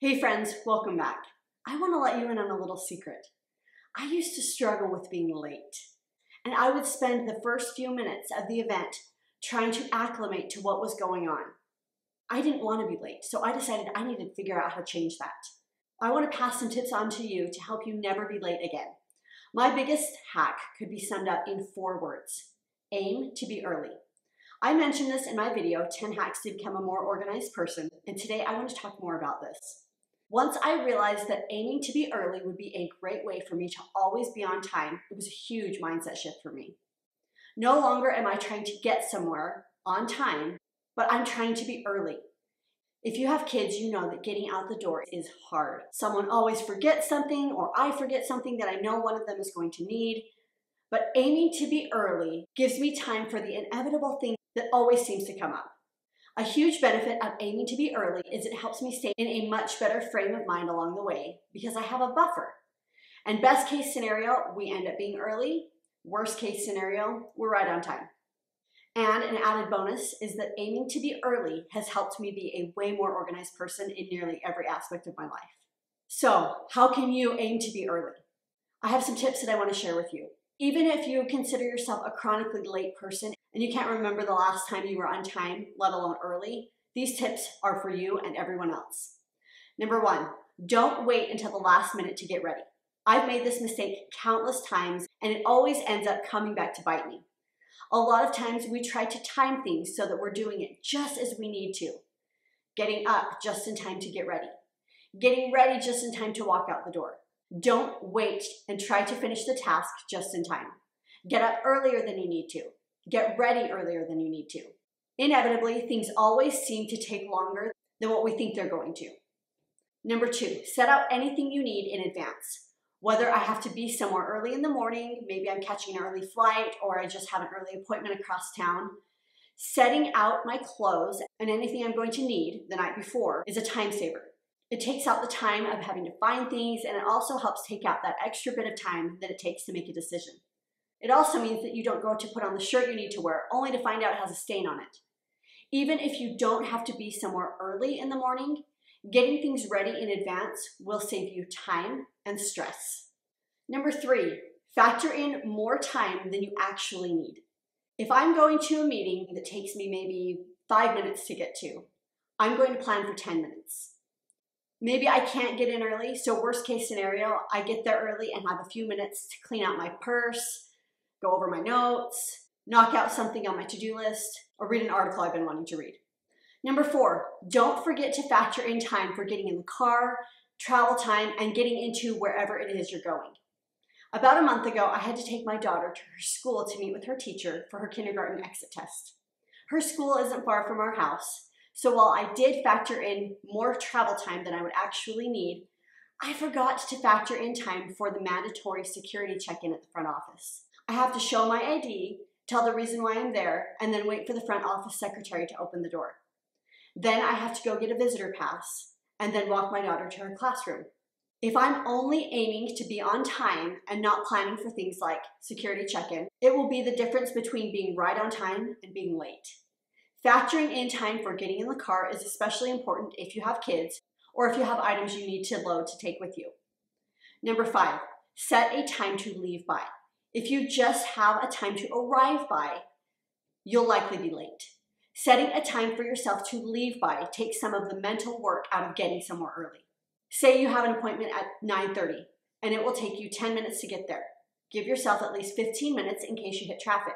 Hey friends, welcome back. I want to let you in on a little secret. I used to struggle with being late, and I would spend the first few minutes of the event trying to acclimate to what was going on. I didn't want to be late, so I decided I needed to figure out how to change that. I want to pass some tips on to you to help you never be late again. My biggest hack could be summed up in 4 words. Aim to be early. I mentioned this in my video, 10 Hacks to Become a More Organized Person, and today I want to talk more about this. Once I realized that aiming to be early would be a great way for me to always be on time, it was a huge mindset shift for me. No longer am I trying to get somewhere on time, but I'm trying to be early. If you have kids, you know that getting out the door is hard. Someone always forgets something, or I forget something that I know one of them is going to need. But aiming to be early gives me time for the inevitable thing that always seems to come up. A huge benefit of aiming to be early is it helps me stay in a much better frame of mind along the way because I have a buffer. And best case scenario, we end up being early. Worst case scenario, we're right on time. And an added bonus is that aiming to be early has helped me be a way more organized person in nearly every aspect of my life. So, how can you aim to be early? I have some tips that I want to share with you. Even if you consider yourself a chronically late person and you can't remember the last time you were on time, let alone early, these tips are for you and everyone else. Number 1, don't wait until the last minute to get ready. I've made this mistake countless times and it always ends up coming back to bite me. A lot of times we try to time things so that we're doing it just as we need to. Getting up just in time to get ready. Getting ready just in time to walk out the door. Don't wait and try to finish the task just in time. Get up earlier than you need to. Get ready earlier than you need to. Inevitably, things always seem to take longer than what we think they're going to. Number 2, set out anything you need in advance. Whether I have to be somewhere early in the morning, maybe I'm catching an early flight, or I just have an early appointment across town, setting out my clothes and anything I'm going to need the night before is a time saver. It takes out the time of having to find things, and it also helps take out that extra bit of time that it takes to make a decision. It also means that you don't go to put on the shirt you need to wear only to find out it has a stain on it. Even if you don't have to be somewhere early in the morning, getting things ready in advance will save you time and stress. Number 3, factor in more time than you actually need. If I'm going to a meeting that takes me maybe 5 minutes to get to, I'm going to plan for 10 minutes. Maybe I can't get in early, so worst case scenario, I get there early and have a few minutes to clean out my purse, go over my notes, knock out something on my to-do list, or read an article I've been wanting to read. Number 4, don't forget to factor in time for getting in the car, travel time, and getting into wherever it is you're going. About a month ago, I had to take my daughter to her school to meet with her teacher for her kindergarten exit test. Her school isn't far from our house, so while I did factor in more travel time than I would actually need, I forgot to factor in time for the mandatory security check-in at the front office. I have to show my ID, tell the reason why I'm there, and then wait for the front office secretary to open the door. Then I have to go get a visitor pass, and then walk my daughter to her classroom. If I'm only aiming to be on time and not planning for things like security check-in, it will be the difference between being right on time and being late. Factoring in time for getting in the car is especially important if you have kids or if you have items you need to load to take with you. Number 5, set a time to leave by. If you just have a time to arrive by, you'll likely be late. Setting a time for yourself to leave by takes some of the mental work out of getting somewhere early. Say you have an appointment at 9:30 and it will take you 10 minutes to get there. Give yourself at least 15 minutes in case you hit traffic.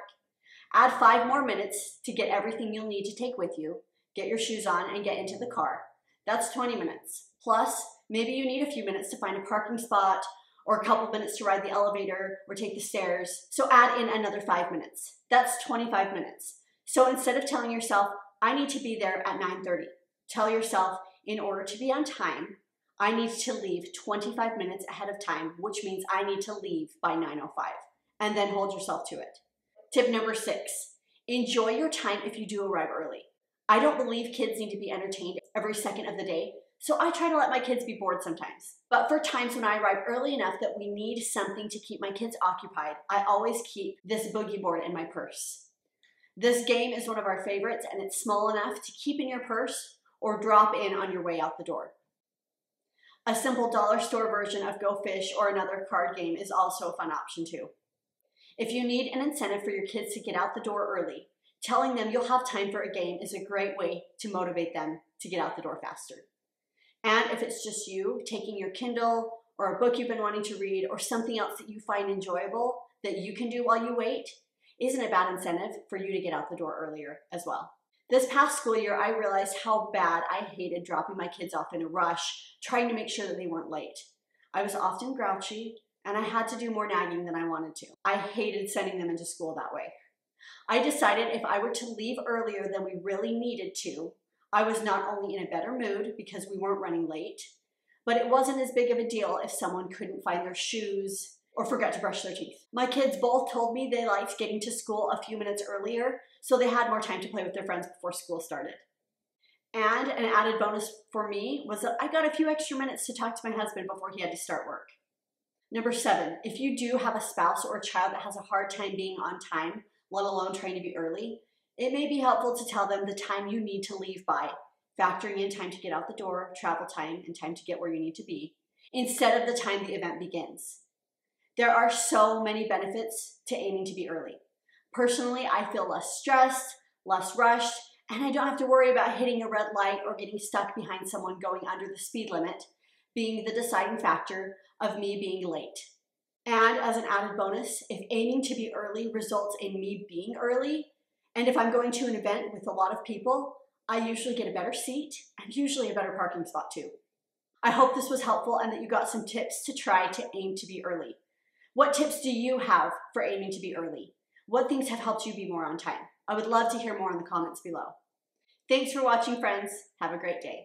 Add 5 more minutes to get everything you'll need to take with you, get your shoes on, and get into the car. That's 20 minutes. Plus, maybe you need a few minutes to find a parking spot or a couple minutes to ride the elevator or take the stairs. So add in another 5 minutes. That's 25 minutes. So instead of telling yourself, I need to be there at 9:30, tell yourself, in order to be on time, I need to leave 25 minutes ahead of time, which means I need to leave by 9:05, and then hold yourself to it. Tip number 6, enjoy your time if you do arrive early. I don't believe kids need to be entertained every second of the day, so I try to let my kids be bored sometimes. But for times when I arrive early enough that we need something to keep my kids occupied, I always keep this boogie board in my purse. This game is one of our favorites, and it's small enough to keep in your purse or drop in on your way out the door. A simple dollar store version of Go Fish or another card game is also a fun option too. If you need an incentive for your kids to get out the door early, telling them you'll have time for a game is a great way to motivate them to get out the door faster. And if it's just you, taking your Kindle or a book you've been wanting to read or something else that you find enjoyable that you can do while you wait isn't a bad incentive for you to get out the door earlier as well. This past school year, I realized how bad I hated dropping my kids off in a rush, trying to make sure that they weren't late. I was often grouchy, and I had to do more nagging than I wanted to. I hated sending them into school that way. I decided if I were to leave earlier than we really needed to, I was not only in a better mood because we weren't running late, but it wasn't as big of a deal if someone couldn't find their shoes or forgot to brush their teeth. My kids both told me they liked getting to school a few minutes earlier, so they had more time to play with their friends before school started. And an added bonus for me was that I got a few extra minutes to talk to my husband before he had to start work. Number 7, if you do have a spouse or a child that has a hard time being on time, let alone trying to be early, it may be helpful to tell them the time you need to leave by, factoring in time to get out the door, travel time, and time to get where you need to be, instead of the time the event begins. There are so many benefits to aiming to be early. Personally, I feel less stressed, less rushed, and I don't have to worry about hitting a red light or getting stuck behind someone going under the speed limit being the deciding factor of me being late. And as an added bonus, if aiming to be early results in me being early, and if I'm going to an event with a lot of people, I usually get a better seat and usually a better parking spot too. I hope this was helpful and that you got some tips to try to aim to be early. What tips do you have for aiming to be early? What things have helped you be more on time? I would love to hear more in the comments below. Thanks for watching, friends. Have a great day.